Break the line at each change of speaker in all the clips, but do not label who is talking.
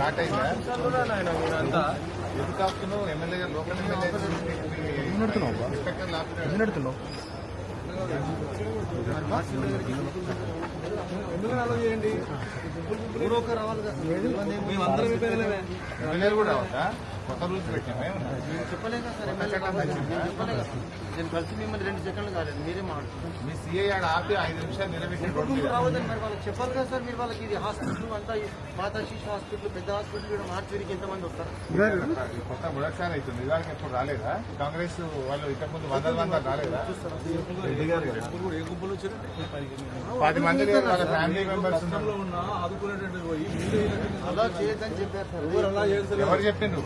Start అయిందా ఎందుకు ఆపుతున్నావు? MLA local MLA
చేయండి రావాలి కదా మేమందరం
ఎమ్మెల్యేలు కూడా రావద్దా? కొత్త రూల్స్ పెట్టామే
చెప్పలేం కదా సార్. చెప్పలేదు నేను కలిసి మిమ్మల్ని 2 సెకండ్లు కాలేదు, మీరే మాట్లాడుతున్నారు.
మీ సీఐ ఆడ ఆపి 5 నిమిషాలు నిలబెట్టి
రావద్దని మరి వాళ్ళకి చెప్పాలి కదా సార్. మీరు వాళ్ళకి ఇది హాస్పిటల్ అంతా మాతా శిశు హాస్పిటల్, పెద్ద హాస్పిటల్ కూడా మార్చేరికి ఎంతమంది వస్తారు?
కొత్త బుడసారి అవుతుంది. ఇవాళకి ఎప్పుడు రాలేదా? కాంగ్రెస్ వాళ్ళు ఇంతకుముందు 100 రాలేదా? 10 మంది వాళ్ళ ఫ్యామిలీ మెంబర్స్
అలా చేయొద్దని చెప్పారు సార్.
ఎవరు చెప్పిండ్రు?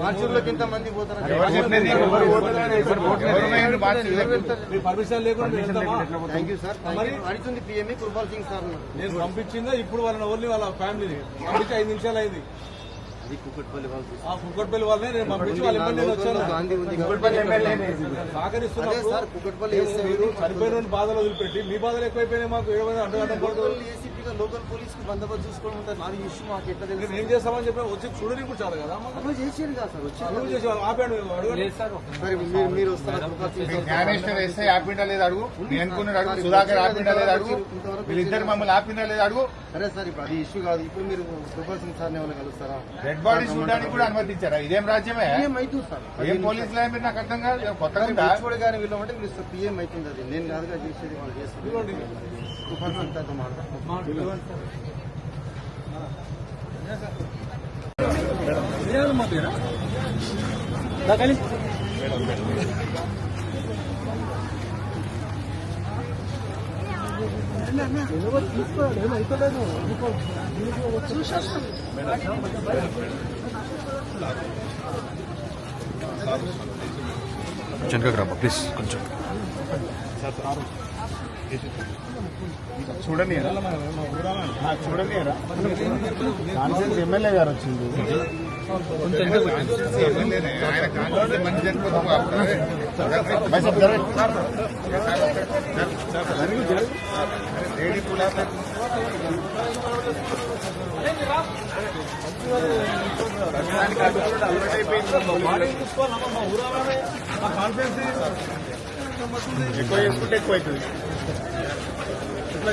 మార్చుల్లోకి ఎంతమంది పోతారు?
ఎవరు చెప్పింది?
పర్మిషన్ లేకుండా
థ్యాంక్ యూ సార్. అడుగుతుంది పిఎంఈ కృపాల్ సింగ్ సార్.
నేను పంపించిందా ఇప్పుడు వాళ్ళని ఓన్లీ వాళ్ళ ఫ్యామిలీని పంపించి 5 నిమిషాలు అయింది.
అది కుక్కట్పల్లి వాళ్ళు
కుక్కట్పల్లి వాళ్ళని నేను పంపించి వాళ్ళ ఇబ్బంది నేను వచ్చాను. సహకరిస్తున్నారు సార్. కుక్కట్పల్లి మీరు చనిపోయిన బాధలు వదిలిపెట్టి మీ బాధలు ఎక్కువైపోయినాయి. మాకు 7 అడ్డు
ఏసీపీగా లోకల్ పోలీస్ కి బందోబస్తు చూసుకోవడం ఉంటుంది. నాకు ఇష్యూ మాకు ఎట్లా తెలుసు?
ఏం చేస్తామని చెప్పి వచ్చి చూడని కూడా చాలు కదా.
చేసేది కదా సార్. వచ్చి
ఆపాడు
మీరు వస్తారా?
జ్ఞానేశ్వర్ ఎస్ఐ ఆపిండా లేదు అడుగు. నేను అనుకున్నాడు అడుగు. సుధాకర్ ఆపిండా లేదు అడుగు. వీళ్ళిద్దరు మమ్మల్ని ఆపిండా లేదు అడుగు.
సరే సార్, ఇప్పుడు అది ఇష్యూ కాదు. ఇప్పుడు మీరు కృపాల్ సింగ్ సార్ ఏమైనా కలుస్తారా?
డెడ్ బాడీ చూడడానికి కూడా అనుమతించారా? ఇదేం రాజ్యమే?
పిఎం అవుతుంది సార్.
ఏం పోలీసులు మీరు నాకు అర్థం కాదు. కొత్తగా
కూడా కానీ వీళ్ళు అంటే మీరు పిఎం అవుతుంది. అది నేను కాదుగా చేసేది, వాళ్ళు చేస్తారు. కృపాల్ సింగ్ సార్తో
వెనకకు రామ్మా ప్లీజ్ కొంచెం.
చూడండి చూడండి ఎమ్మెల్యే గారు వచ్చింది. ఎమ్మెల్యేనే ఆయన కాంగ్రెస్ మంచి ఎక్కువ చేసుకుంటే ఎక్కువ అవుతుంది.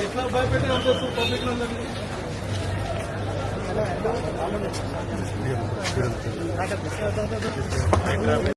ఇట్లా భయపెట్టి పబ్లిక్